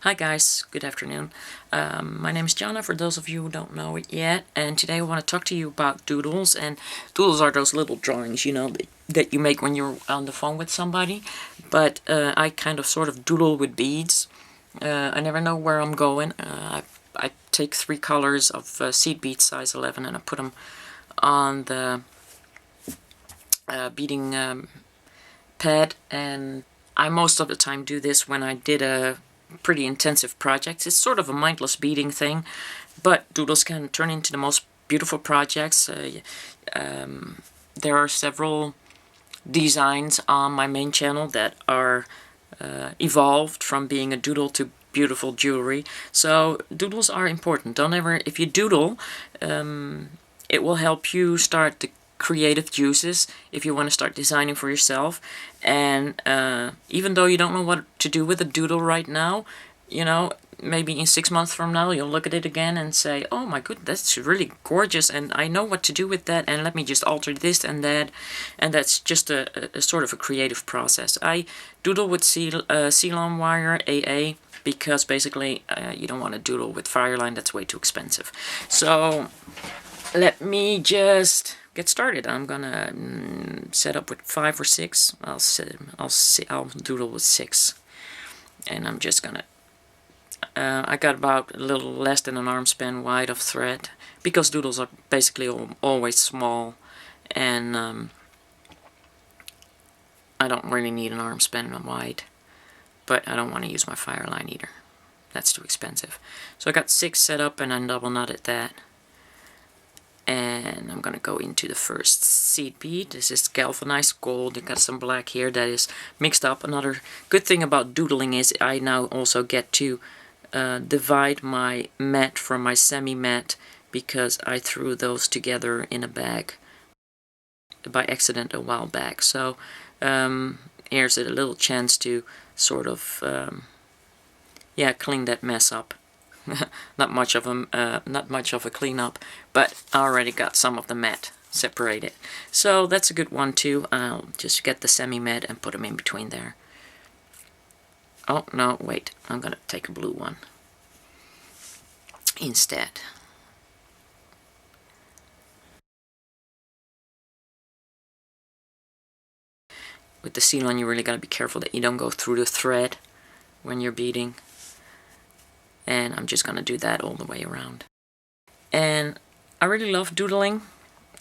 Hi guys, good afternoon. My name is Jana, for those of you who don't know it yet, and today I want to talk to you about doodles. And doodles are those little drawings, you know, that you make when you're on the phone with somebody. But I kind of sort of doodle with beads. I never know where I'm going. I take 3 colors of seed beads size 11 and I put them on the beading pad, and I most of the time do this when I did a pretty intensive project. It's sort of a mindless beading thing, but doodles can turn into the most beautiful projects. There are several designs on my main channel that are evolved from being a doodle to beautiful jewelry. So doodles are important. Don't ever, if you doodle, it will help you start the creative juices if you want to start designing for yourself. And even though you don't know what to do with a doodle right now, you know, maybe in 6 months from now you'll look at it again and say, oh my goodness, that's really gorgeous, and I know what to do with that, and let me just alter this and that. And that's just a sort of a creative process. I doodle with Ceylon wire AA because basically you don't want to doodle with fireline. That's way too expensive. So let me just get started. I'm gonna set up with 5 or 6. I'll doodle with 6, and I'm just gonna. I got about a little less than an arm span wide of thread because doodles are basically always small, and I don't really need an arm span wide, but I don't want to use my fireline either. That's too expensive. So I got 6 set up, and I double knotted that. And I'm going to go into the first seed bead. This is galvanized gold. You got some black here that is mixed up. Another good thing about doodling is I now also get to divide my mat from my semi-mat, because I threw those together in a bag by accident a while back. So here's a little chance to sort of clean that mess up. Not much of a cleanup, but I already got some of the mat separated. So that's a good one too. I'll just get the semi-mat and put them in between there. Oh no, wait, I'm gonna take a blue one instead. With the Ceylon, you really gotta be careful that you don't go through the thread when you're beading. And I'm just gonna do that all the way around. And I really love doodling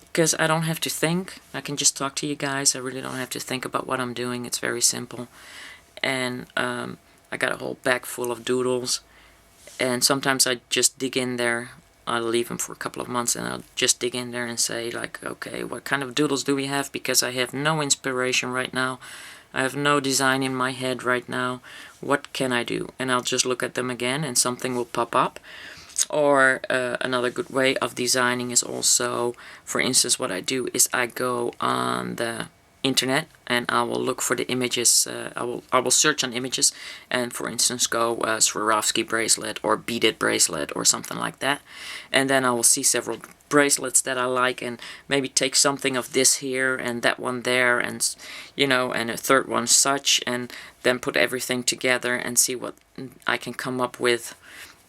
because I don't have to think. I can just talk to you guys. I really don't have to think about what I'm doing. It's very simple. And I got a whole bag full of doodles, and sometimes I just dig in there. I'll leave them for a couple of months and I'll just dig in there and say, like, okay, what kind of doodles do we have? Because I have no inspiration right now. I have no design in my head right now. What can I do? And I'll just look at them again and something will pop up. Or another good way of designing is also, for instance, what I do is I go on the internet and I will look for the images. I will search on images and, for instance, go Swarovski bracelet or beaded bracelet or something like that. And then I will see several bracelets that I like and maybe take something of this here and that one there, and you know, and a third one such, and then put everything together and see what I can come up with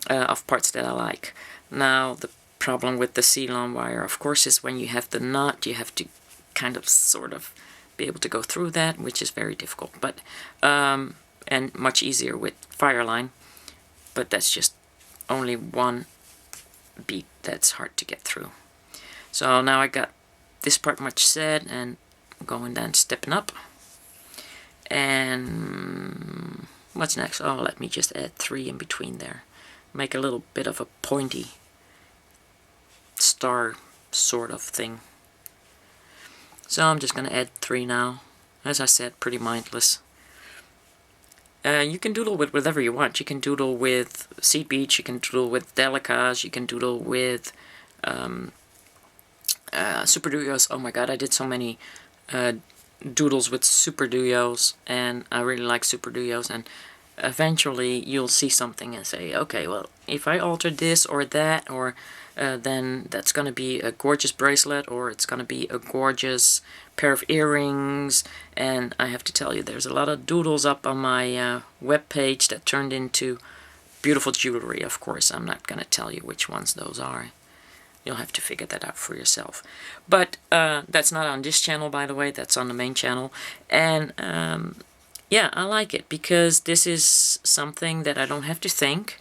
of parts that I like. Now the problem with the Ceylon wire, of course, is when you have the knot, you have to kind of sort of be able to go through that, which is very difficult, but and much easier with fireline, but that's just only one bead that's hard to get through. So now I got this part much said, and I'm going down, stepping up. And what's next? Oh, let me just add 3 in between there. Make a little bit of a pointy star sort of thing. So I'm just going to add 3 now. As I said, pretty mindless. You can doodle with whatever you want. You can doodle with seed beads, you can doodle with delicas, you can doodle with super duyos. Oh my god, I did so many doodles with super duyos, and I really like super duyos, and eventually you'll see something and say, okay, well, if I alter this or that, or then that's going to be a gorgeous bracelet, or it's going to be a gorgeous pair of earrings. And I have to tell you, there's a lot of doodles up on my web page that turned into beautiful jewelry, of course. I'm not going to tell you which ones those are. You'll have to figure that out for yourself. But that's not on this channel, by the way. That's on the main channel. And yeah, I like it because this is something that I don't have to think.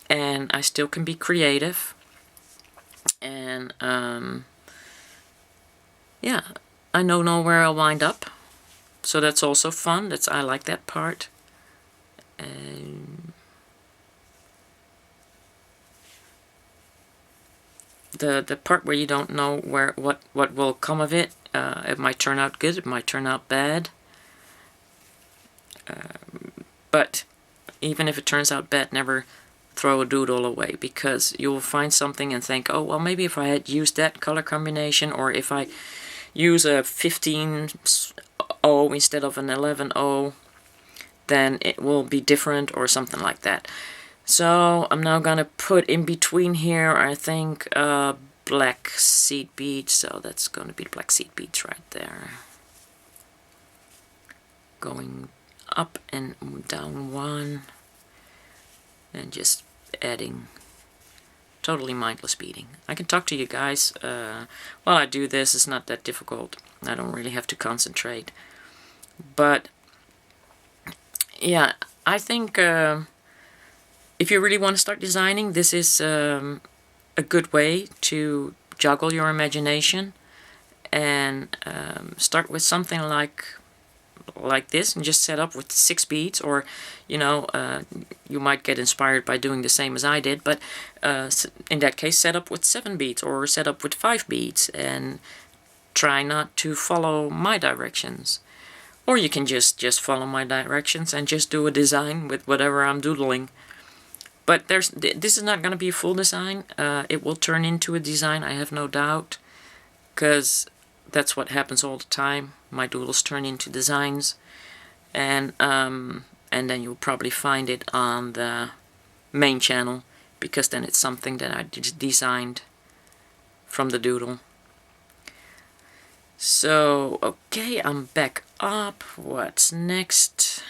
And I still can be creative. And yeah, I don't know where I'll wind up. So that's also fun. I like that part. The part where you don't know what will come of it. It might turn out good, it might turn out bad. But even if it turns out bad, never throw a doodle away, because you'll find something and think, oh, well, maybe if I had used that color combination, or if I use a 15-0 instead of an 11-0, then it will be different, or something like that. So I'm now gonna put in between here, I think, black seed beads. So that's gonna be black seed beads right there. Going up and down one, and just adding. Totally mindless beading. I can talk to you guys while I do this. It's not that difficult. I don't really have to concentrate. But yeah, I think if you really want to start designing, this is a good way to juggle your imagination and start with something like this, and just set up with 6 beads, or you know, you might get inspired by doing the same as I did, but in that case set up with 7 beads, or set up with 5 beads, and try not to follow my directions. Or you can just follow my directions and just do a design with whatever I'm doodling. But this is not going to be a full design. It will turn into a design, I have no doubt, because that's what happens all the time. My doodles turn into designs, and then you'll probably find it on the main channel, because then it's something that I designed from the doodle. So, okay, I'm back up. What's next?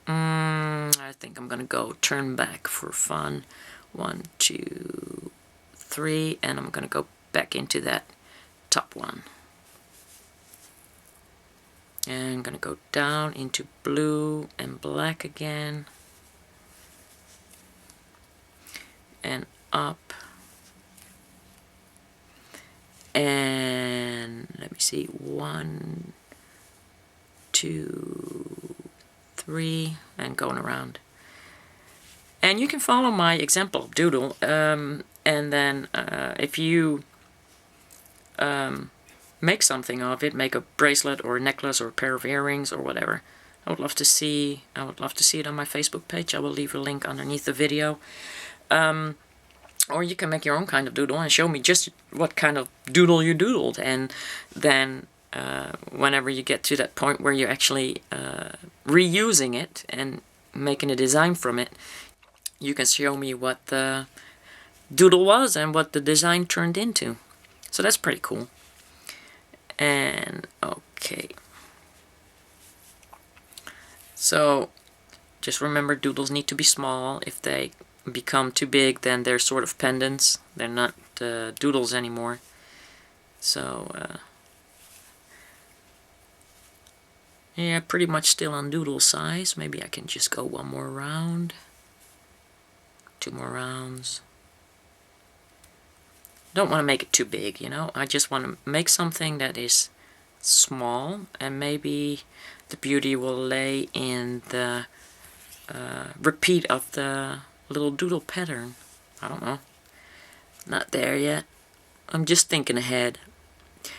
I think I'm gonna go turn back for fun. 1, 2, 3, and I'm gonna go back into that top one. And I'm gonna go down into blue and black again. And up. And let me see, 1, 2, 3, and going around. And you can follow my example doodle, and then if you make something of it, make a bracelet or a necklace or a pair of earrings or whatever, I would love to see it on my Facebook page. I will leave a link underneath the video. Or you can make your own kind of doodle and show me just what kind of doodle you doodled, and then whenever you get to that point where you're actually reusing it and making a design from it, you can show me what the doodle was and what the design turned into. So that's pretty cool. And okay, so just remember, doodles need to be small. If they become too big, then they're sort of pendants. They're not doodles anymore. So yeah, pretty much still on doodle size. Maybe I can just go one more round, 2 more rounds. Don't want to make it too big, you know. I just want to make something that is small, and maybe the beauty will lay in the repeat of the little doodle pattern. I don't know. Not there yet. I'm just thinking ahead.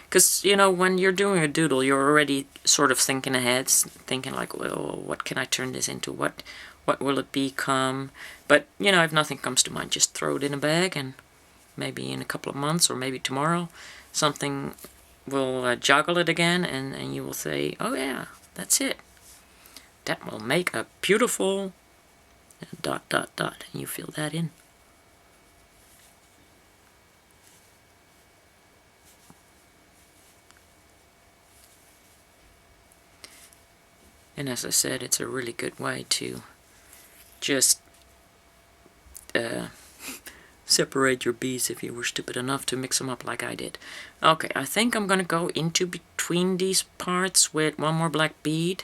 Because, you know, when you're doing a doodle, you're already sort of thinking ahead, thinking like, well, what can I turn this into? What will it become? But, you know, if nothing comes to mind, just throw it in a bag, and maybe in a couple of months, or maybe tomorrow, something will joggle it again, and you will say, oh yeah, that's it. That will make a beautiful ... and you fill that in. And as I said, it's a really good way to just separate your beads if you were stupid enough to mix them up like I did. Okay, I think I'm gonna go into between these parts with one more black bead,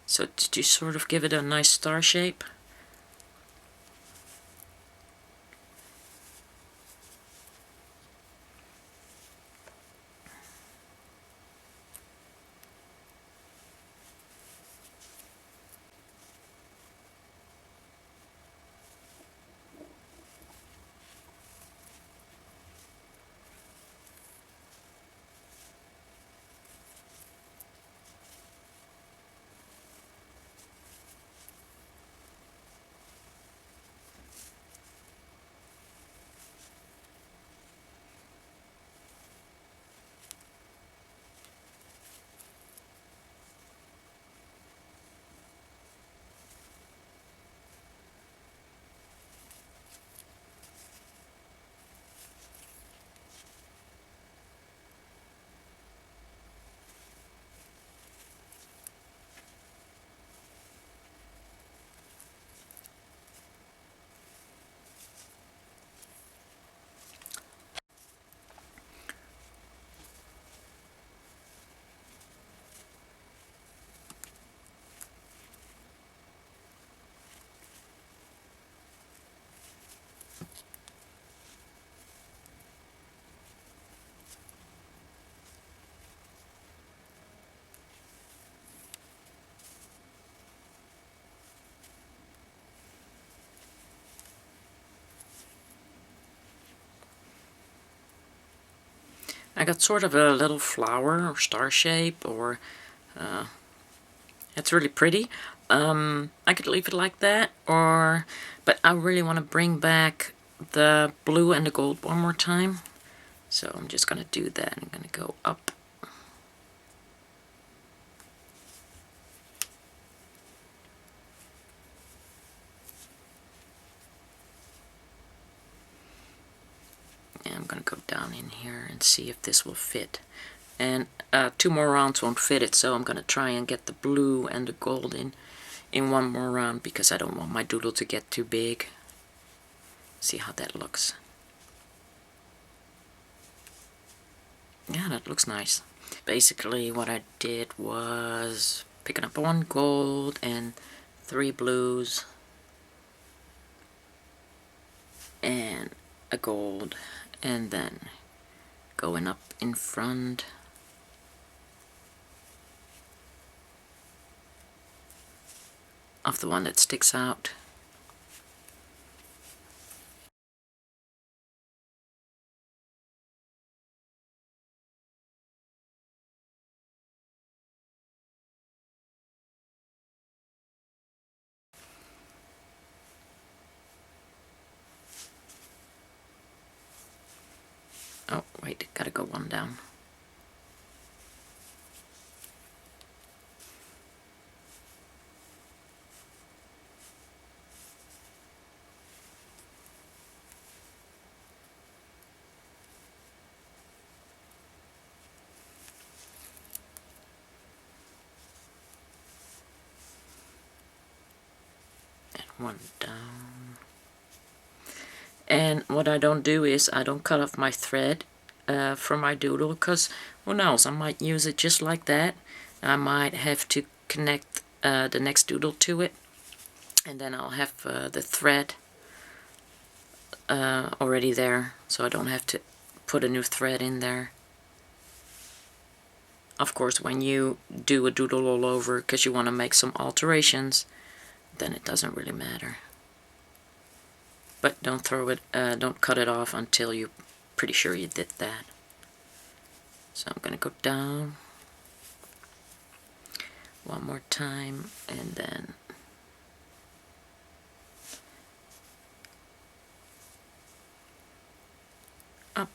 so to sort of give it a nice star shape. I got sort of a little flower or star shape, or it's really pretty. I could leave it like that, but I really want to bring back the blue and the gold one more time. So I'm just going to do that. I'm going to go up. And I'm going to go down in here and see if this will fit. And 2 more rounds won't fit it, so I'm going to try and get the blue and the gold in 1 more round, because I don't want my doodle to get too big. See how that looks. Yeah, that looks nice. Basically what I did was picking up 1 gold and 3 blues and a gold, and then going up in front of the one that sticks out. Oh, wait, gotta go 1 down. And 1 down. And what I don't do is I don't cut off my thread from my doodle, because who knows, I might use it just like that. I might have to connect the next doodle to it, and then I'll have the thread already there, so I don't have to put a new thread in there. Of course, when you do a doodle all over because you want to make some alterations, then it doesn't really matter. But don't don't cut it off until you're pretty sure you did that. So I'm gonna go down 1 more time, and then up.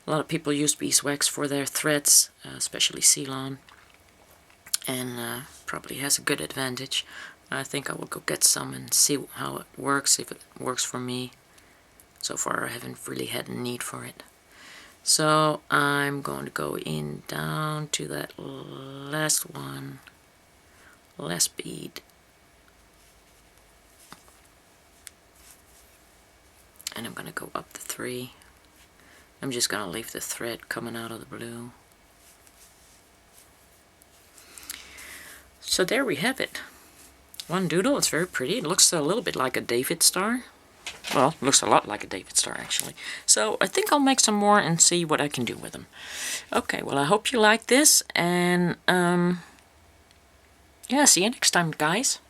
A lot of people use beeswax for their threads, especially Ceylon, and probably has a good advantage. I think I will go get some and see how it works, if it works for me. So far I haven't really had a need for it. So I'm going to go in down to that last one, last bead, and I'm going to go up the 3. I'm just going to leave the thread coming out of the blue. So there we have it. One doodle. It's very pretty. It looks a little bit like a David star. Well, it looks a lot like a David star, actually. So I think I'll make some more and see what I can do with them. Okay, well, I hope you like this, and yeah, see you next time, guys.